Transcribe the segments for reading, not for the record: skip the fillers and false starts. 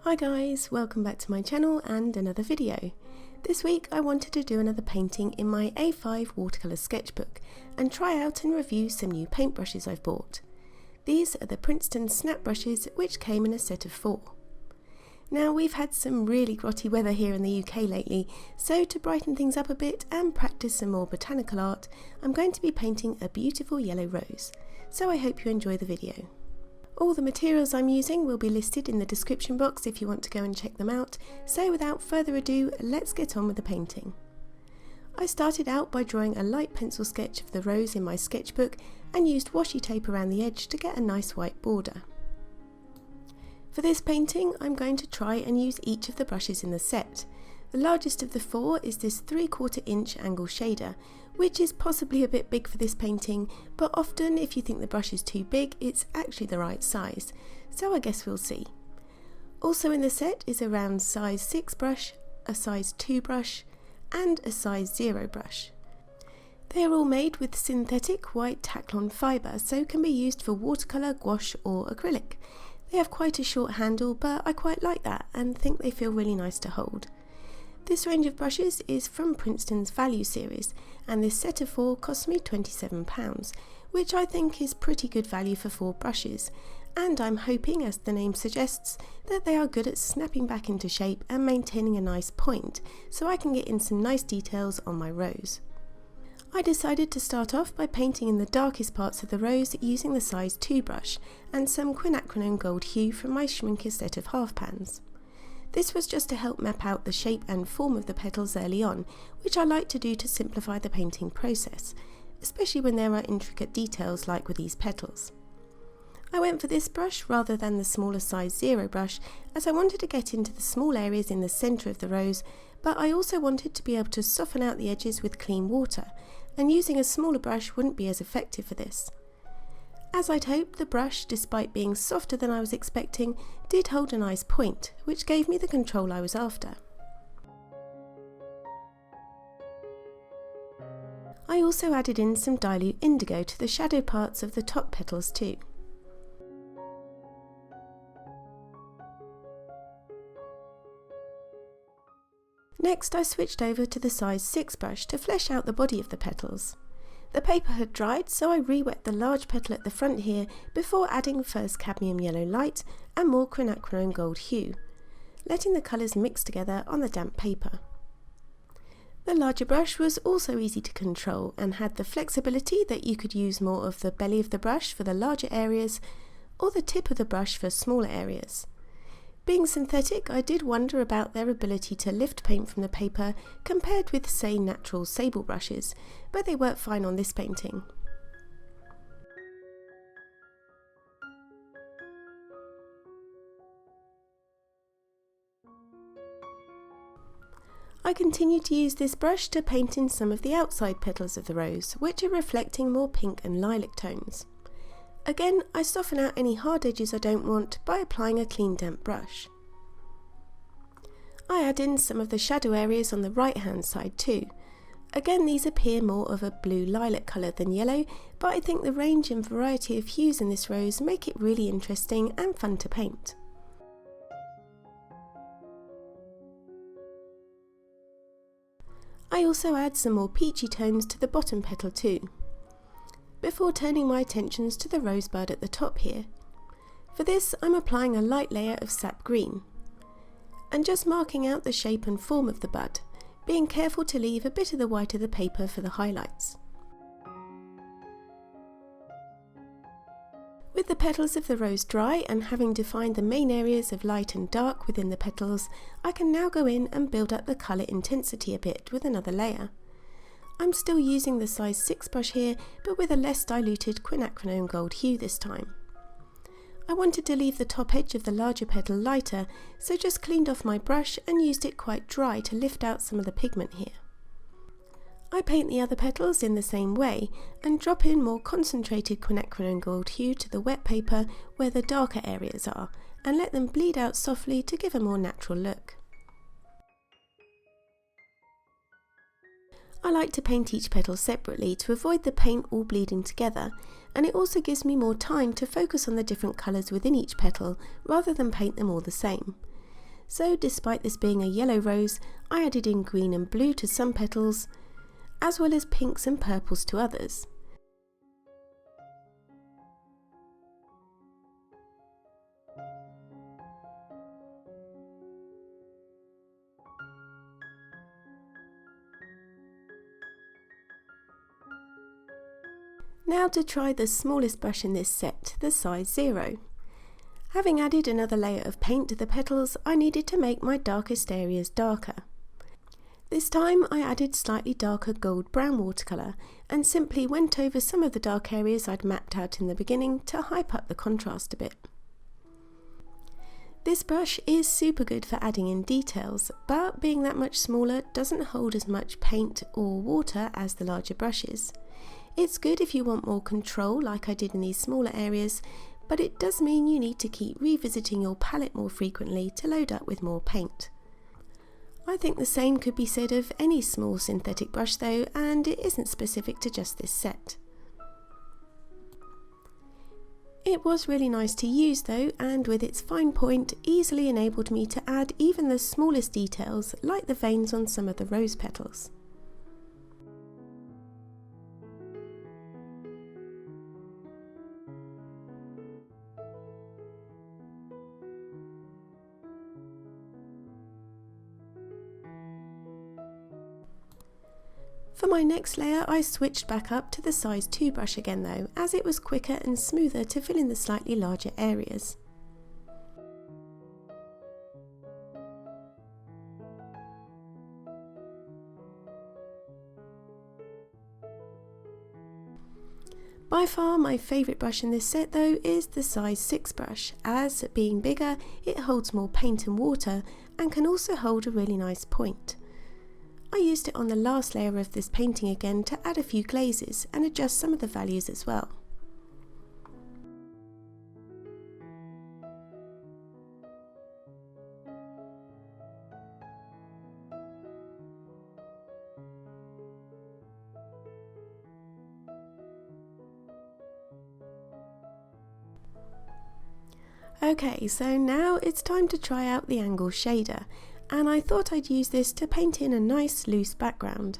Hi guys, welcome back to my channel and another video. This week I wanted to do another painting in my A5 watercolour sketchbook and try out and review some new paintbrushes I've bought. These are the Princeton SNAP brushes, which came in a set of 4. Now we've had some really grotty weather here in the UK lately, so to brighten things up a bit and practice some more botanical art, I'm going to be painting a beautiful yellow rose, so I hope you enjoy the video. All the materials I'm using will be listed in the description box if you want to go and check them out, so without further ado, let's get on with the painting. I started out by drawing a light pencil sketch of the rose in my sketchbook and used washi tape around the edge to get a nice white border. For this painting, I'm going to try and use each of the brushes in the set. The largest of the 4 is this 3/4 inch angle shader, which is possibly a bit big for this painting, but often if you think the brush is too big, it's actually the right size, so I guess we'll see. Also in the set is a round size 6 brush, a size 2 brush, and a size 0 brush. They are all made with synthetic white Taclon fibre, so can be used for watercolour, gouache or acrylic. They have quite a short handle, but I quite like that and think they feel really nice to hold. This range of brushes is from Princeton's Value series, and this set of 4 cost me £27, which I think is pretty good value for 4 brushes, and I'm hoping, as the name suggests, that they are good at snapping back into shape and maintaining a nice point, so I can get in some nice details on my rose. I decided to start off by painting in the darkest parts of the rose using the size 2 brush and some quinacridone gold hue from my Schmincke set of half pans. This was just to help map out the shape and form of the petals early on, which I like to do to simplify the painting process, especially when there are intricate details like with these petals. I went for this brush rather than the smaller size 0 brush, as I wanted to get into the small areas in the centre of the rose, but I also wanted to be able to soften out the edges with clean water, and using a smaller brush wouldn't be as effective for this. As I'd hoped, the brush, despite being softer than I was expecting, did hold a nice point, which gave me the control I was after. I also added in some dilute indigo to the shadow parts of the top petals too. Next, I switched over to the size 6 brush to flesh out the body of the petals. The paper had dried, so I re-wet the large petal at the front here before adding first cadmium yellow light and more quinacridone gold hue, letting the colours mix together on the damp paper. The larger brush was also easy to control and had the flexibility that you could use more of the belly of the brush for the larger areas or the tip of the brush for smaller areas. Being synthetic, I did wonder about their ability to lift paint from the paper compared with, say, natural sable brushes, but they work fine on this painting. I continued to use this brush to paint in some of the outside petals of the rose, which are reflecting more pink and lilac tones. Again, I soften out any hard edges I don't want by applying a clean damp brush. I add in some of the shadow areas on the right hand side too. Again, these appear more of a blue lilac colour than yellow, but I think the range and variety of hues in this rose make it really interesting and fun to paint. I also add some more peachy tones to the bottom petal too, before turning my attentions to the rosebud at the top here. For this, I'm applying a light layer of sap green, and just marking out the shape and form of the bud, being careful to leave a bit of the white of the paper for the highlights. With the petals of the rose dry and having defined the main areas of light and dark within the petals, I can now go in and build up the colour intensity a bit with another layer. I'm still using the size 6 brush here, but with a less diluted quinacridone gold hue this time. I wanted to leave the top edge of the larger petal lighter, so just cleaned off my brush and used it quite dry to lift out some of the pigment here. I paint the other petals in the same way and drop in more concentrated quinacridone gold hue to the wet paper where the darker areas are, and let them bleed out softly to give a more natural look. I like to paint each petal separately to avoid the paint all bleeding together, and it also gives me more time to focus on the different colours within each petal rather than paint them all the same. So despite this being a yellow rose, I added in green and blue to some petals, as well as pinks and purples to others. Now to try the smallest brush in this set, the size 0. Having added another layer of paint to the petals, I needed to make my darkest areas darker. This time I added slightly darker gold-brown watercolour and simply went over some of the dark areas I'd mapped out in the beginning to hype up the contrast a bit. This brush is super good for adding in details, but being that much smaller doesn't hold as much paint or water as the larger brushes. It's good if you want more control like I did in these smaller areas, but it does mean you need to keep revisiting your palette more frequently to load up with more paint. I think the same could be said of any small synthetic brush though, and it isn't specific to just this set. It was really nice to use though, and with its fine point easily enabled me to add even the smallest details like the veins on some of the rose petals. For my next layer I switched back up to the size 2 brush again though, as it was quicker and smoother to fill in the slightly larger areas. By far my favourite brush in this set though is the size 6 brush, as being bigger it holds more paint and water and can also hold a really nice point. I used it on the last layer of this painting again to add a few glazes and adjust some of the values as well. Okay, so now it's time to try out the angle shader, and I thought I'd use this to paint in a nice loose background.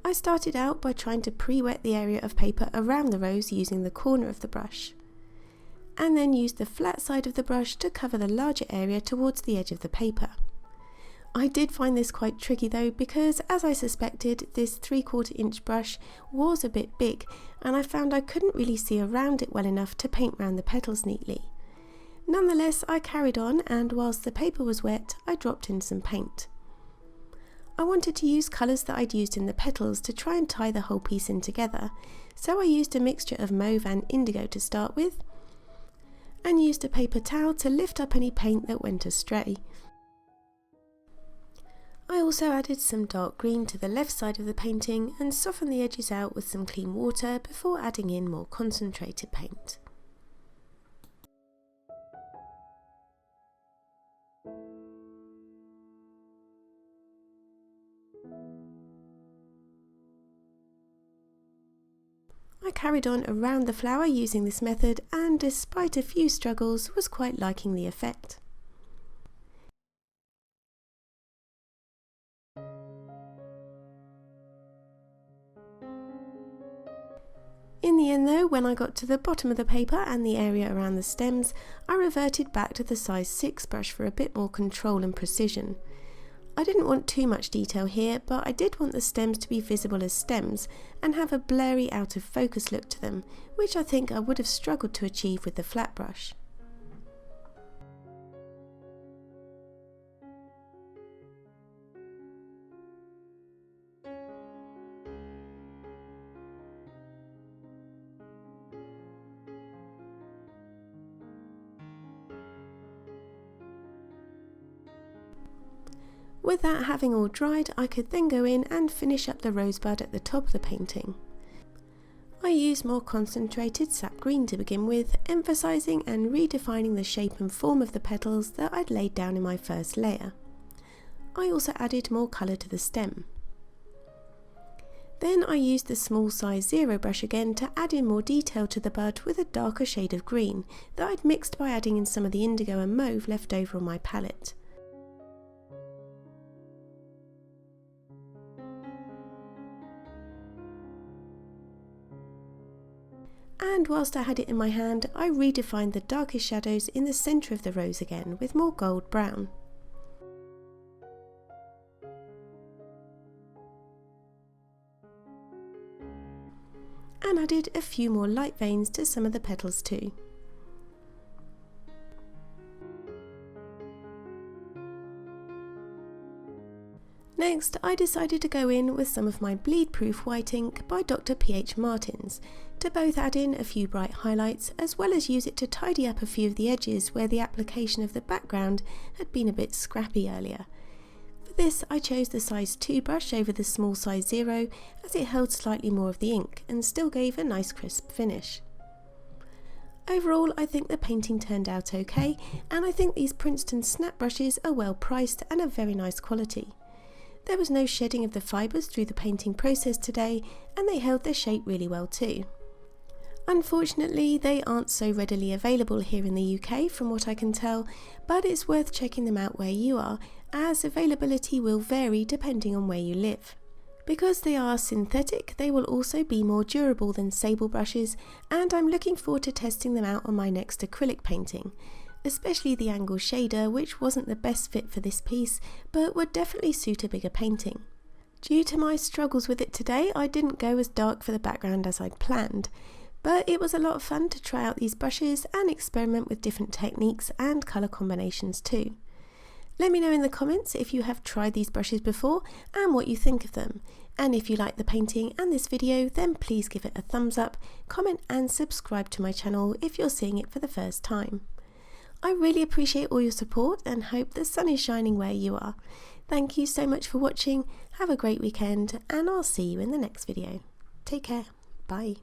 I started out by trying to pre-wet the area of paper around the rose using the corner of the brush, and then used the flat side of the brush to cover the larger area towards the edge of the paper. I did find this quite tricky though, because as I suspected, this 3/4 inch brush was a bit big and I found I couldn't really see around it well enough to paint round the petals neatly. Nonetheless, I carried on, and whilst the paper was wet, I dropped in some paint. I wanted to use colours that I'd used in the petals to try and tie the whole piece in together, so I used a mixture of mauve and indigo to start with, and used a paper towel to lift up any paint that went astray. I also added some dark green to the left side of the painting and softened the edges out with some clean water before adding in more concentrated paint. I carried on around the flower using this method, and despite a few struggles was quite liking the effect. In the end though, when I got to the bottom of the paper and the area around the stems, I reverted back to the size 6 brush for a bit more control and precision. I didn't want too much detail here, but I did want the stems to be visible as stems and have a blurry out of focus look to them, which I think I would have struggled to achieve with the flat brush. With that having all dried, I could then go in and finish up the rosebud at the top of the painting. I used more concentrated sap green to begin with, emphasising and redefining the shape and form of the petals that I'd laid down in my first layer. I also added more colour to the stem. Then I used the small size 0 brush again to add in more detail to the bud with a darker shade of green that I'd mixed by adding in some of the indigo and mauve left over on my palette. And whilst I had it in my hand, I redefined the darkest shadows in the centre of the rose again with more gold brown. And added a few more light veins to some of the petals too. Next, I decided to go in with some of my Bleedproof white ink by Dr. Ph Martins to both add in a few bright highlights as well as use it to tidy up a few of the edges where the application of the background had been a bit scrappy earlier. For this, I chose the size 2 brush over the small size 0 as it held slightly more of the ink and still gave a nice crisp finish. Overall, I think the painting turned out okay, and I think these Princeton SNAP brushes are well priced and of very nice quality. There was no shedding of the fibres through the painting process today, and they held their shape really well too. Unfortunately, they aren't so readily available here in the UK from what I can tell, but it's worth checking them out where you are, as availability will vary depending on where you live. Because they are synthetic, they will also be more durable than sable brushes, and I'm looking forward to testing them out on my next acrylic painting, especially the angle shader, which wasn't the best fit for this piece, but would definitely suit a bigger painting. Due to my struggles with it today, I didn't go as dark for the background as I'd planned, but it was a lot of fun to try out these brushes and experiment with different techniques and colour combinations too. Let me know in the comments if you have tried these brushes before and what you think of them. And if you like the painting and this video, then please give it a thumbs up, comment and subscribe to my channel if you're seeing it for the first time. I really appreciate all your support and hope the sun is shining where you are. Thank you so much for watching, have a great weekend, and I'll see you in the next video. Take care, bye.